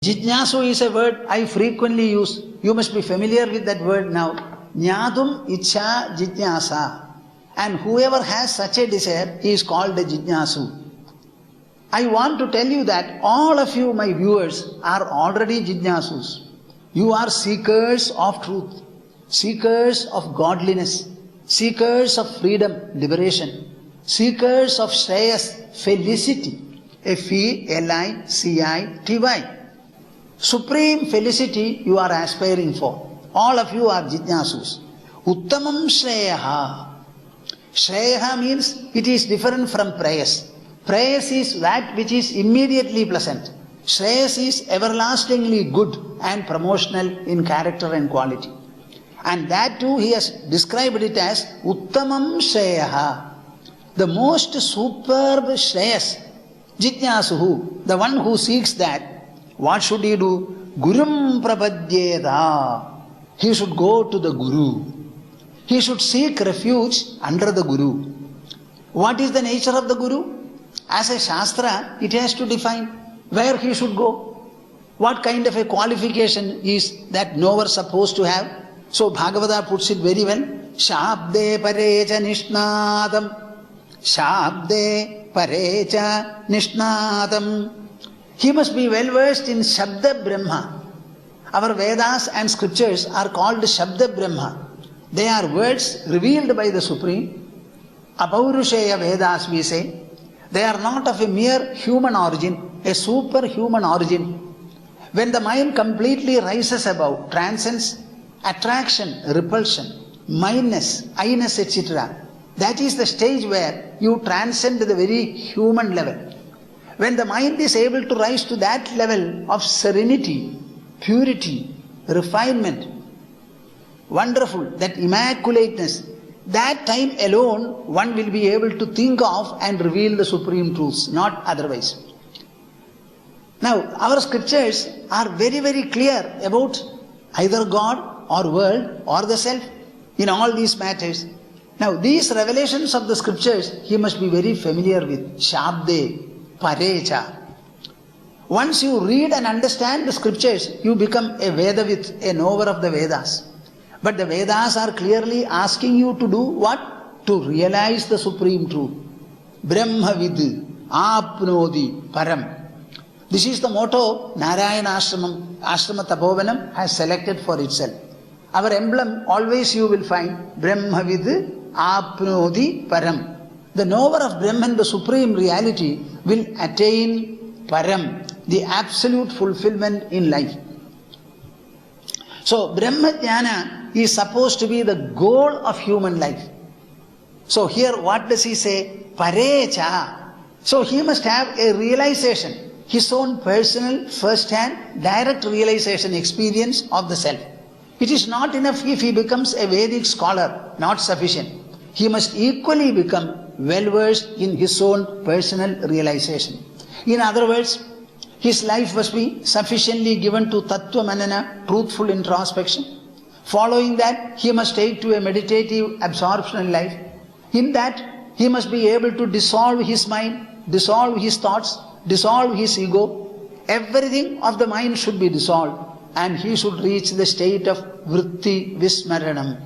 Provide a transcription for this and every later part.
Jijnasu is a word I frequently use. You must be familiar with that word now. Jnatum Ichha Jijnasa. And whoever has such a desire, he is called a Jijnasu. I want to tell you that all of you, my viewers, are already Jijnasus. You are seekers of truth, seekers of godliness, seekers of freedom, liberation, seekers of Shreyas, felicity, Felicity. Supreme felicity you are aspiring for. All of you are Jijnasus. Uttamam Shreyaha. Shreyaha means it is different from prayas. Prayas is that which is immediately pleasant. Shreyas is everlastingly good and promotional in character and quality. And that too he has described it as Uttamam Shreyaha. The most superb Shreyas. Jijnasuhu, the one who seeks that, what should he do? Gurum Prapadyeda. He should go to the Guru. He should seek refuge under the Guru. What is the nature of the Guru? As a Shastra, it has to define where he should go. What kind of a qualification is that knower supposed to have? So Bhagavata puts it very well. Shabde parecha nishnadam. Shabde parecha nishnadam. He must be well versed in Shabda Brahma. Our Vedas and scriptures are called Shabda Brahma. They are words revealed by the Supreme. Apaurusheya Vedas we say. They are not of a mere human origin, a superhuman origin. When the mind completely rises above, transcends attraction, repulsion, mindness, I-ness, etc. That is the stage where you transcend the very human level. When the mind is able to rise to that level of serenity, purity, refinement, wonderful, that immaculateness, that time alone one will be able to think of and reveal the supreme truths, not otherwise. Now, our scriptures are very, very clear about either God or world or the self in all these matters. Now, these revelations of the scriptures he must be very familiar with. Shabde, Parecha. Once you read and understand the scriptures, you become a Vedavit, a knower of the Vedas. But the Vedas are clearly asking you to do what? To realize the supreme truth. Brahmavid, Apnodi, Param. This is the motto Narayana Ashrama Tapovanam has selected for itself. Our emblem always you will find Brahmavid, Apnodi, Param. The knower of Brahman, the supreme reality, will attain Param, the absolute fulfillment in life. So Brahma Jnana is supposed to be the goal of human life. So here what does he say? Parecha. So he must have a realization, his own personal, first-hand, direct realization experience of the self. It is not enough if he becomes a Vedic scholar, not sufficient. He must equally become well-versed in his own personal realization. In other words, his life must be sufficiently given to Tattva Manana, truthful introspection. Following that, he must take to a meditative absorptional life. In that, he must be able to dissolve his mind, dissolve his thoughts, dissolve his ego. Everything of the mind should be dissolved, and he should reach the state of Vritti Vismaranam,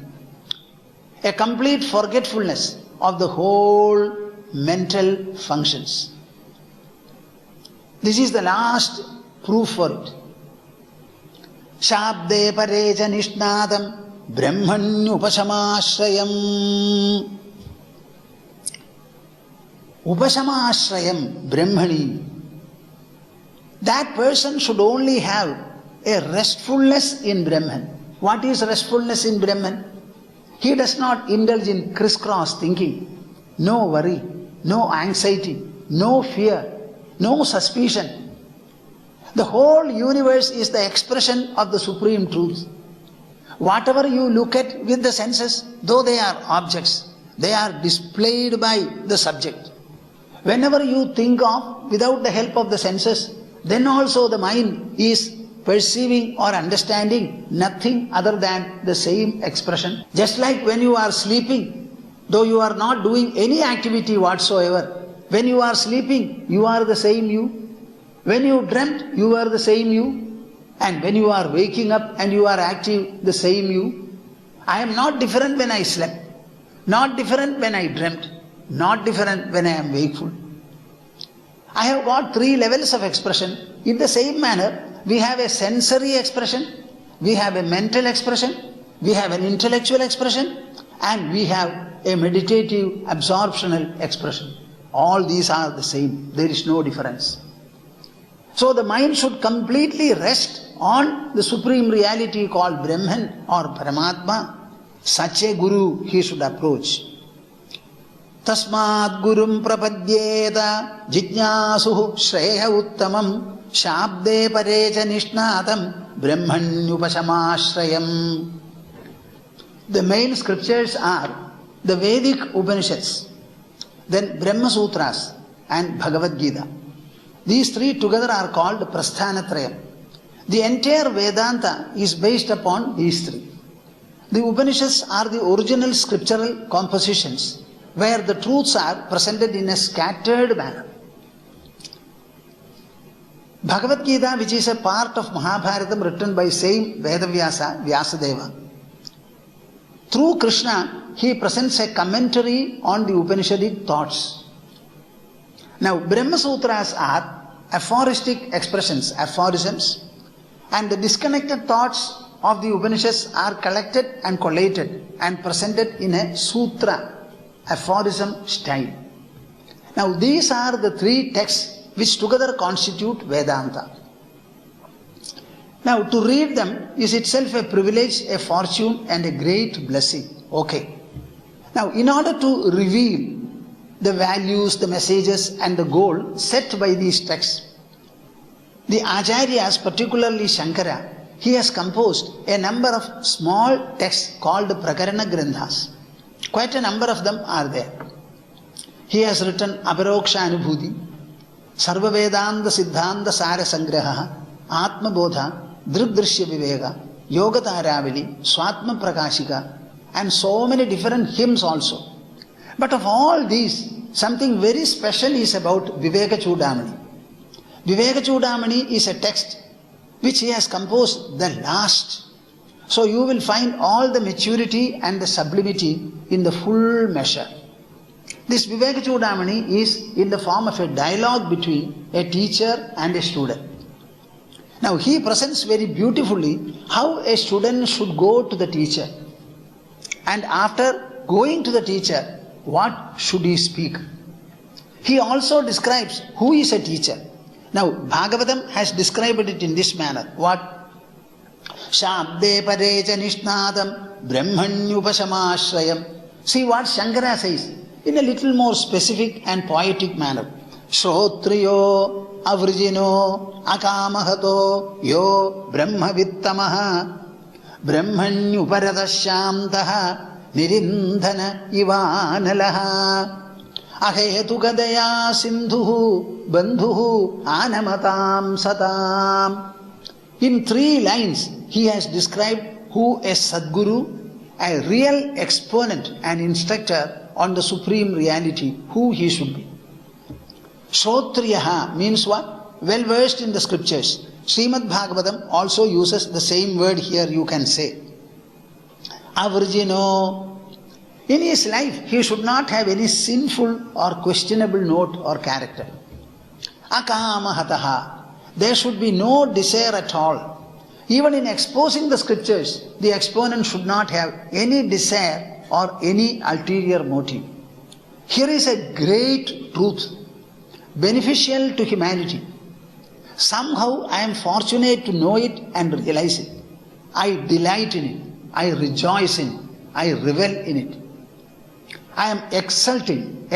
a complete forgetfulness of the whole mental functions. This is the last proof for it. Shabde pareja nishnadam brahmanyupasamashrayam. Upasamashrayam brahmani. That person should only have a restfulness in Brahman. What is restfulness in Brahman? He does not indulge in crisscross thinking. No worry, no anxiety, no fear, no suspicion. The whole universe is the expression of the supreme truth. Whatever you look at with the senses, though they are objects, they are displayed by the subject. Whenever you think of without the help of the senses, then also the mind is perceiving or understanding nothing other than the same expression. Just like when you are sleeping, though you are not doing any activity whatsoever, when you are sleeping, you are the same you. When you dreamt, you are the same you. And when you are waking up and you are active, the same you. I am not different when I slept, not different when I dreamt, not different when I am wakeful. I have got 3 levels of expression. In the same manner, we have a sensory expression, we have a mental expression, we have an intellectual expression, and we have a meditative absorptional expression. All these are the same. There is no difference. So the mind should completely rest on the supreme reality called Brahman or Paramatma. Such a guru he should approach. Tasmad gurum prapadyeta jijnasuhu shreya uttamam shabde parecha nishnadam brahmanyupasamashrayam. The main scriptures are the Vedic Upanishads, then Brahma Sutras and Bhagavad Gita. These 3 together are called Prasthanatrayam. The entire Vedanta is based upon these 3. The Upanishads are the original scriptural compositions where the truths are presented in a scattered manner. Bhagavad Gita, which is a part of Mahabharatam written by same Vedavyasa, Vyasadeva. Through Krishna, he presents a commentary on the Upanishadic thoughts. Now, Brahma Sutras are aphoristic expressions, aphorisms, and the disconnected thoughts of the Upanishads are collected and collated and presented in a sutra, aphorism style. Now, these are the 3 texts which together constitute Vedanta. Now, to read them is itself a privilege, a fortune, and a great blessing. Okay. Now, in order to reveal the values, the messages, and the goal set by these texts, the Acharyas, particularly Shankara, he has composed a number of small texts called Prakarana Grandhas. Quite a number of them are there. He has written Aparoksha Anubhuti, Sarva Vedanta Siddhanta Sara Sangraha, Atma Bodha, Drigdrishya Viveka, Yoga Taravali, Swatma Prakashika, and so many different hymns also. But of all these, something very special is about Viveka Chudamani. Viveka Chudamani is a text which he has composed the last. So you will find all the maturity and the sublimity in the full measure. This Viveka Chudamani is in the form of a dialogue between a teacher and a student. Now he presents very beautifully how a student should go to the teacher, and after going to the teacher, what should he speak. He also describes who is a teacher. Now Bhagavatam has described it in this manner. What? Shabde parecha nishnadam brahmanyupasamashrayam. See what Shankara says in a little more specific and poetic manner. Shrotriyo avrjino akamahato yo brahmavittamaha brahmanyuparadashamtaha nirindhana ivanalaha ahetukadaya sindhuhu bandhuhu anamatam satam. In 3 lines, he has described who a Sadguru, a real exponent and instructor on the supreme reality, who he should be. Shrotriyaha means what? Well versed in the scriptures. Sreemad Bhagavatam also uses the same word here, you can say. Avrjino. In his life, he should not have any sinful or questionable note or character. Akamahataha. There should be no desire at all. Even in exposing the scriptures, the exponent should not have any desire or any ulterior motive. Here is a great truth, beneficial to humanity. Somehow I am fortunate to know it and realize it. I delight in it. I rejoice in it. I revel in it. I am exulting.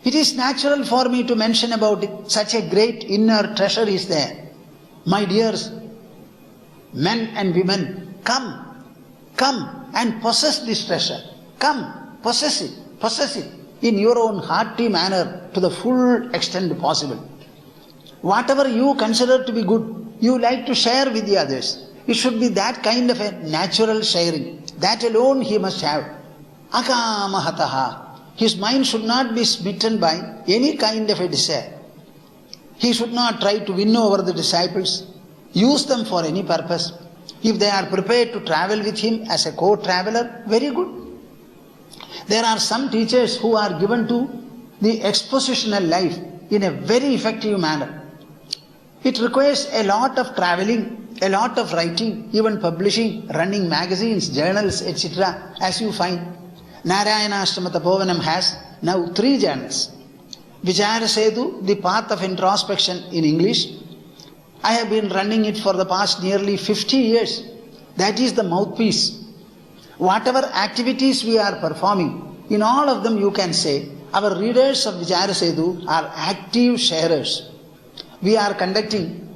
It is natural for me to mention about it. Such a great inner treasure is there. My dears, men and women, come and possess this treasure. Come, possess it in your own hearty manner to the full extent possible. Whatever you consider to be good, you like to share with the others. It should be that kind of a natural sharing. That alone he must have. Akamahataha. His mind should not be smitten by any kind of a desire. He should not try to win over the disciples, use them for any purpose. If they are prepared to travel with him as a co-traveler, very good. There are some teachers who are given to the expositional life in a very effective manner. It requires a lot of traveling, a lot of writing, even publishing, running magazines, journals, etc. As you find, Narayanashrama Tapovanam has now 3 journals. Vicharasetu, the path of introspection in English. I have been running it for the past nearly 50 years. That is the mouthpiece. Whatever activities we are performing, in all of them you can say, our readers of Vicharasetu are active sharers. We are conducting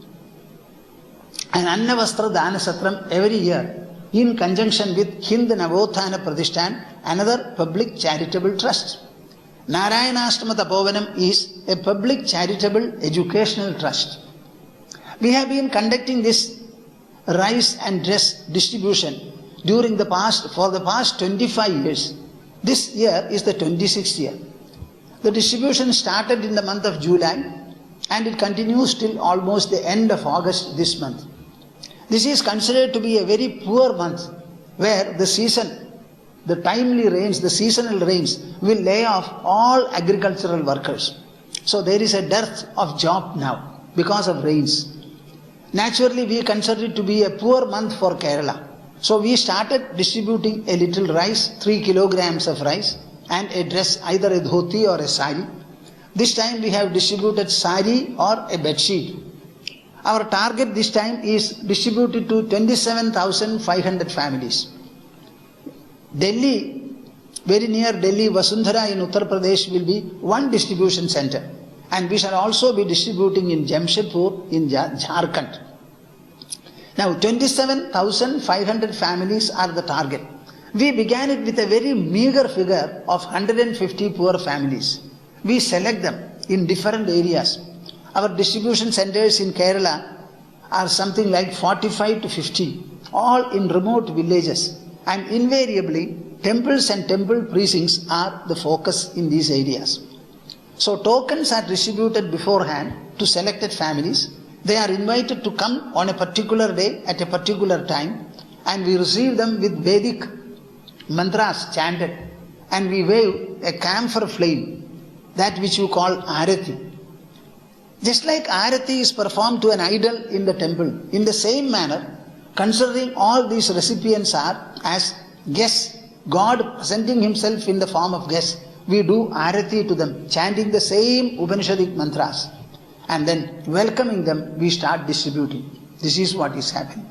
an Annavastra Dana Satram every year in conjunction with Hind Navothana Pradishtan, another public charitable trust. Narayanashrama Tapovanam is a public charitable educational trust. We have been conducting this rice and dress distribution for the past 25 years. This year is the 26th year. The distribution started in the month of July and it continues till almost the end of August this month. This is considered to be a very poor month where the season, the timely rains, the seasonal rains will lay off all agricultural workers. So there is a dearth of job now because of rains. Naturally, we consider it to be a poor month for Kerala. So we started distributing a little rice, 3 kilograms of rice and a dress, either a dhoti or a sari. This time we have distributed sari or a bedsheet. Our target this time is distributed to 27,500 families. Delhi, very near Delhi, Vasundhara in Uttar Pradesh will be one distribution center. And we shall also be distributing in Jamshedpur in Jharkhand. Now 27,500 families are the target. We began it with a very meager figure of 150 poor families. We select them in different areas. Our distribution centers in Kerala are something like 45 to 50, all in remote villages. And invariably, temples and temple precincts are the focus in these areas. So tokens are distributed beforehand to selected families. They are invited to come on a particular day at a particular time, and we receive them with Vedic mantras chanted, and we wave a camphor flame, that which you call Arati. Just like Arati is performed to an idol in the temple, in the same manner, considering all these recipients are as guests, God presenting himself in the form of guests, we do Arati to them, chanting the same Upanishadic mantras, and then welcoming them, we start distributing. This is what is happening.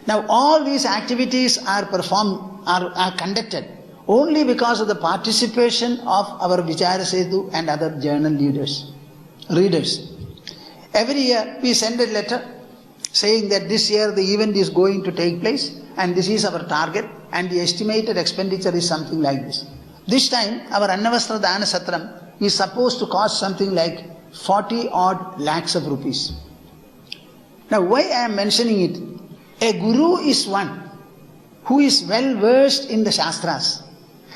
Now all these activities are conducted only because of the participation of our Vicharasetu and other journal readers. Every year we send a letter saying that this year the event is going to take place and this is our target and the estimated expenditure is something like this. This time our Annavastra Dana Satram is supposed to cost something like 40 odd lakhs of rupees. Now why I am mentioning it? A guru is one who is well versed in the Shastras,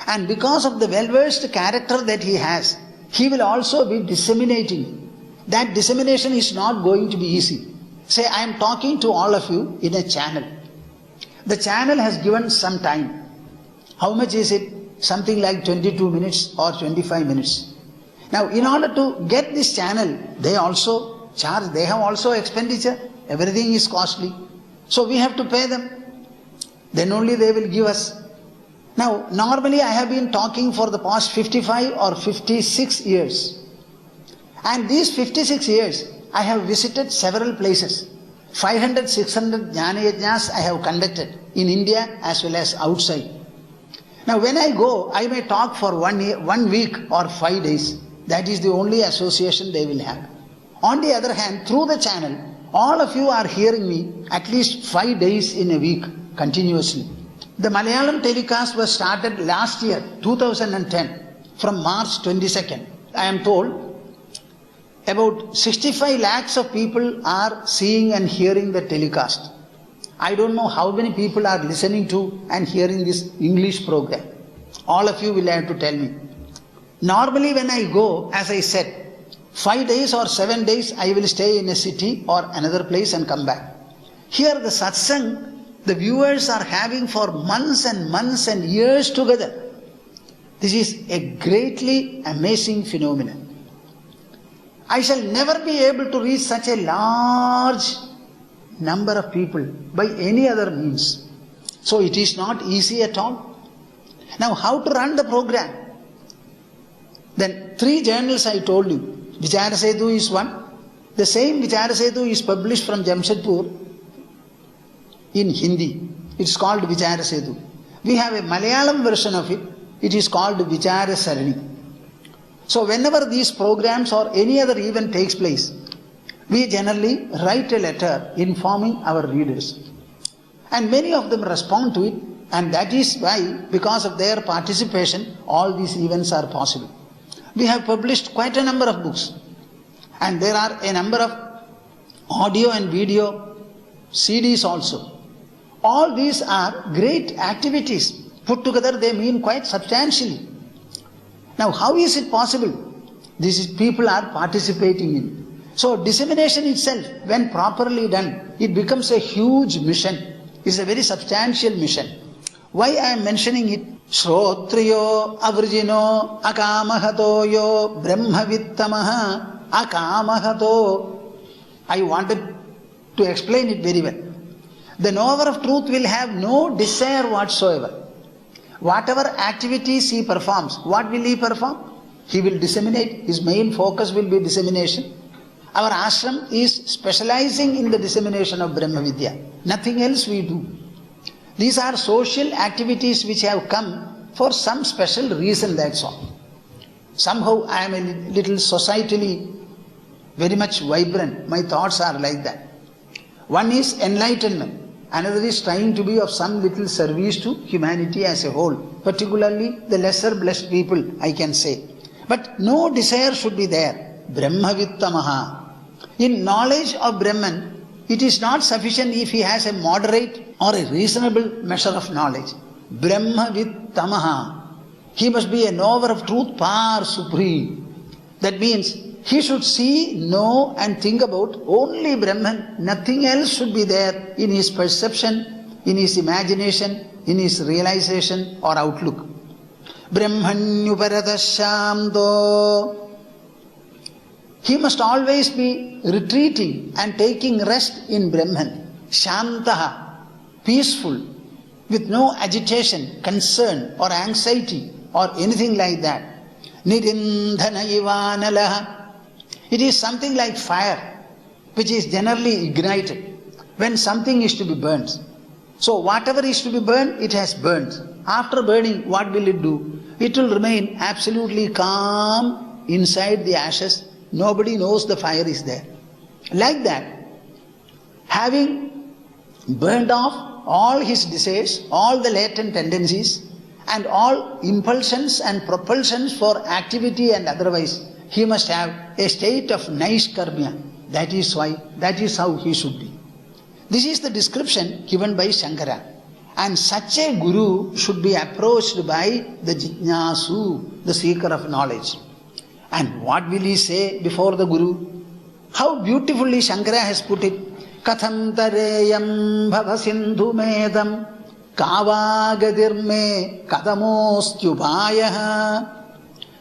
and because of the well versed character that he has, he will also be disseminating. That dissemination is not going to be easy. Say I am talking to all of you in a channel. The channel has given some time. How much is it? Something like 22 minutes or 25 minutes. Now in order to get this channel, they also charge, they have also expenditure. Everything is costly. So we have to pay them. Then only they will give us. Now normally I have been talking for the past 55 or 56 years. And these 56 years I have visited several places. 500, 600 Jnana Yajnas I have conducted in India as well as outside. Now when I go, I may talk for 1 week or 5 days. That is the only association they will have. On the other hand, through the channel, all of you are hearing me at least 5 days in a week continuously. The Malayalam telecast was started last year, 2010, from March 22nd. I am told about 65 lakhs of people are seeing and hearing the telecast. I don't know how many people are listening to and hearing this English program. All of you will have to tell me. Normally when I go, as I said, 5 days or 7 days I will stay in a city or another place and come back. Here the satsang, the viewers are having for months and years together. This is a greatly amazing phenomenon. I shall never be able to reach such a large number of people by any other means. So it is not easy at all. Now how to run the program? Then 3 journals I told you. Vicharasetu is one. The same Vicharasetu is published from Jamshedpur in Hindi. It's called Vicharasetu. We have a Malayalam version of it. It is called Vicharasarani. So whenever these programs or any other event takes place, we generally write a letter informing our readers. And many of them respond to it, and that is why, because of their participation, all these events are possible. We have published quite a number of books, and there are a number of audio and video CDs also. All these are great activities. Put together they mean quite substantially. Now how is it possible? This is people are participating in. So dissemination itself, when properly done, it becomes a huge mission. It's a very substantial mission. Why I am mentioning it? Shrotriyo avrjino akamahato yo brahmavittamaha akamahato. I wanted to explain it very well. The knower of truth will have no desire whatsoever. Whatever activities he performs, what will he perform? He will disseminate. His main focus will be dissemination. Our ashram is specializing in the dissemination of Brahma Vidya. Nothing else we do. These are social activities which have come for some special reason, that's all. Somehow I am a little societally very much vibrant. My thoughts are like that. One is enlightenment. Another is trying to be of some little service to humanity as a whole, particularly the lesser blessed people, I can say. But no desire should be there. Brahmavittamaha. In knowledge of Brahman, it is not sufficient if he has a moderate or a reasonable measure of knowledge. Brahmavittamaha. He must be a knower of truth par supreme. That means he should see, know and think about only Brahman. Nothing else should be there in his perception, in his imagination, in his realization or outlook. Brahmanyuparadashamdo. He must always be retreating and taking rest in Brahman. Shantaha, peaceful, with no agitation, concern or anxiety or anything like that. Nirindhana ivanalaha. It is something like fire, which is generally ignited when something is to be burnt. So whatever is to be burned, it has burnt. After burning, what will it do? It will remain absolutely calm inside the ashes. Nobody knows the fire is there. Like that, having burned off all his desires, all the latent tendencies, and all impulsions and propulsions for activity and otherwise, he must have a state of naishkarmya. That is how he should be. This is the description given by Shankara. And such a guru should be approached by the jijnasu, the seeker of knowledge. And what will he say before the guru? How beautifully Shankara has put it. Katham tareyam bhavasindhu medam kavagadirme kadamostyupayaha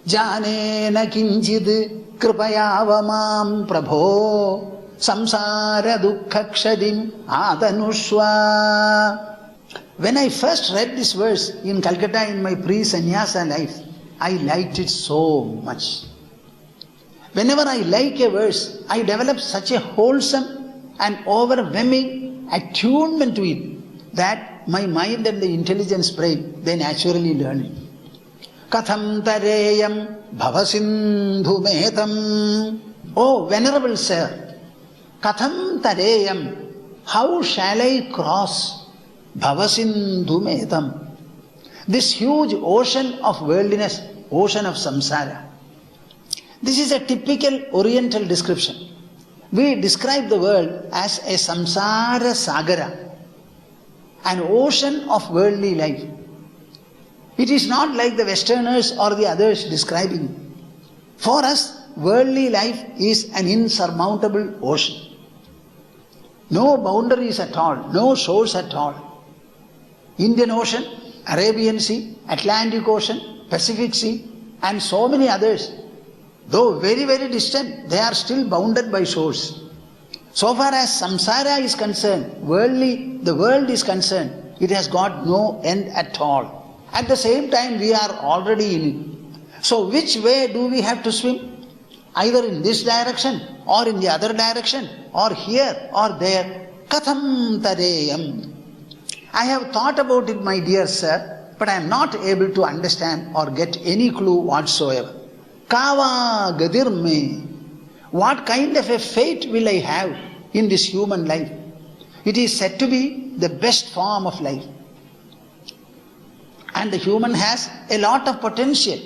janena kinchid kripayavamam prabho samsara dukkhakshadim adanushva. When I first read this verse in Calcutta in my pre-sannyasa life, I liked it so much. Whenever I like a verse, I develop such a wholesome and overwhelming attunement to it that my mind and the intelligence brain, they naturally learn it. Katham tareyam bhavasindhu metam. Oh, Venerable Sir, Katham tareyam, how shall I cross bhavasindhu metam, this huge ocean of worldliness, ocean of samsara? This is a typical Oriental description. We describe the world as a samsara sagara, an ocean of worldly life. It is not like the Westerners or the others describing it. For us, worldly life is an insurmountable ocean. No boundaries at all, no shores at all. Indian Ocean, Arabian Sea, Atlantic Ocean, Pacific Sea, and so many others. Though very, very distant, they are still bounded by shores. So far as samsara is concerned, the world is concerned, it has got no end at all. At the same time, we are already in it. So which way do we have to swim? Either in this direction, or in the other direction, or here, or there. Katham tareyam. I have thought about it, my dear sir, but I am not able to understand or get any clue whatsoever. Kava gadir me. What kind of a fate will I have in this human life? It is said to be the best form of life. And the human has a lot of potential.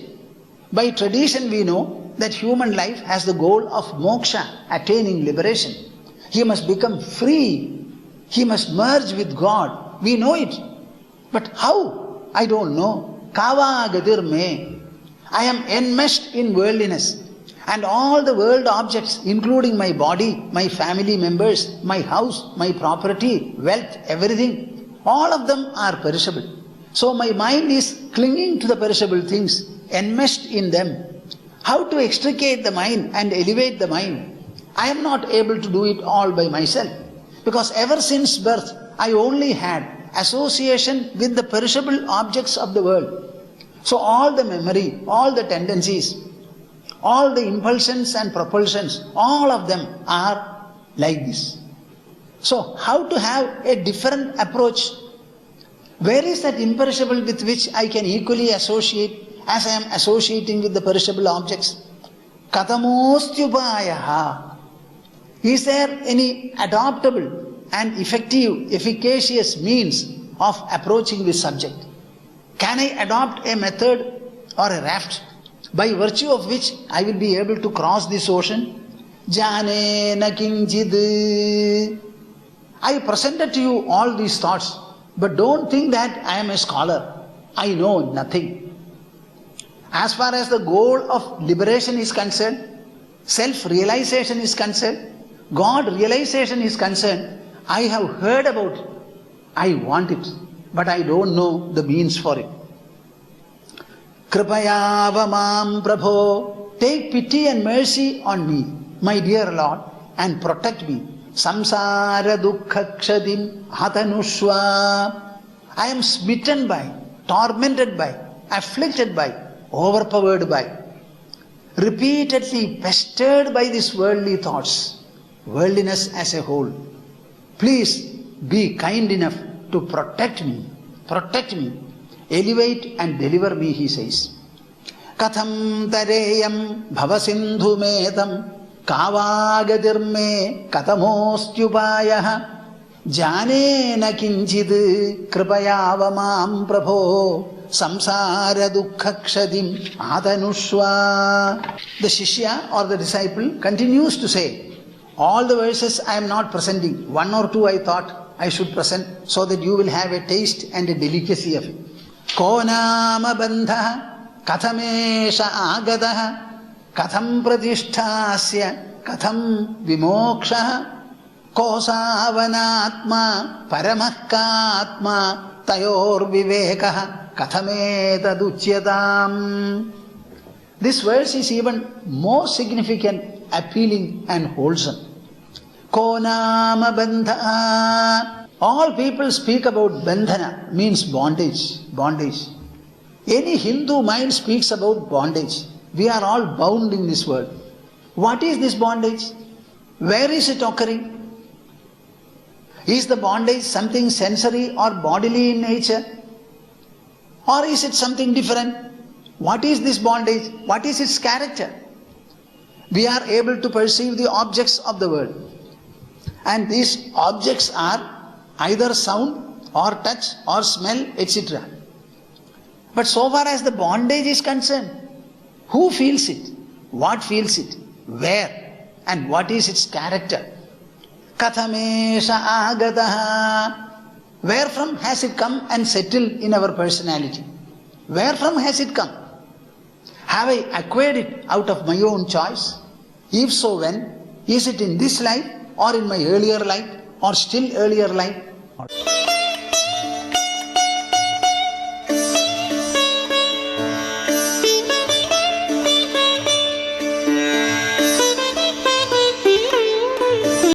By tradition we know that human life has the goal of moksha, attaining liberation. He must become free. He must merge with God. We know it. But how? I don't know. Kava gadir me. I am enmeshed in worldliness. And all the world objects, including my body, my family members, my house, my property, wealth, everything, all of them are perishable. So my mind is clinging to the perishable things, enmeshed in them. How to extricate the mind and elevate the mind? I am not able to do it all by myself. Because ever since birth, I only had association with the perishable objects of the world. So all the memory, all the tendencies, all the impulsions and propulsions, all of them are like this. So how to have a different approach? Where is that imperishable with which I can equally associate as I am associating with the perishable objects? Katamostyupayaha. Is there any adoptable and effective, efficacious means of approaching this subject? Can I adopt a method or a raft by virtue of which I will be able to cross this ocean? Jane na kinchid. I presented to you all these thoughts, but don't think that I am a scholar. I know nothing. As far as the goal of liberation is concerned, self-realization is concerned, God realization is concerned, I have heard about it. I want it, but I don't know the means for it. Kripayavamam Prabho, take pity and mercy on me, my dear Lord, and protect me. Samsara dukkha kshadim hatanushva. I am smitten by, tormented by, afflicted by, overpowered by, repeatedly pestered by these worldly thoughts, worldliness as a whole. Please be kind enough to protect me, elevate and deliver me, he says. Katham tareyam bhavasindhu metam kavagadirme katamostyupayaha jane na kinchid kripayavamam prabho samsara dukkha kshadim adanushva. The Shishya or the disciple continues to say, all the verses I am not presenting, one or two I thought I should present so that you will have a taste and a delicacy of it. Ko nama bandha kathamesha agadaha katham pratisthasya katham vimoksha ko savanatma paramahkatma tayor vivekaha kathametadutyatam. This verse is even more significant, appealing and wholesome. Ko nama bandha. All people speak about bandhana, means bondage. Any Hindu mind speaks about bondage. We are all bound in this world. What is this bondage? Where is it occurring? Is the bondage something sensory or bodily in nature? Or is it something different? What is this bondage? What is its character? We are able to perceive the objects of the world. And these objects are either sound or touch or smell, etc. But so far as the bondage is concerned, who feels it? What feels it? Where? And what is its character? Kathamesha agataha. Where from has it come and settled in our personality? Where from has it come? Have I acquired it out of my own choice? If so, when? Is it in this life or in my earlier life or still earlier life?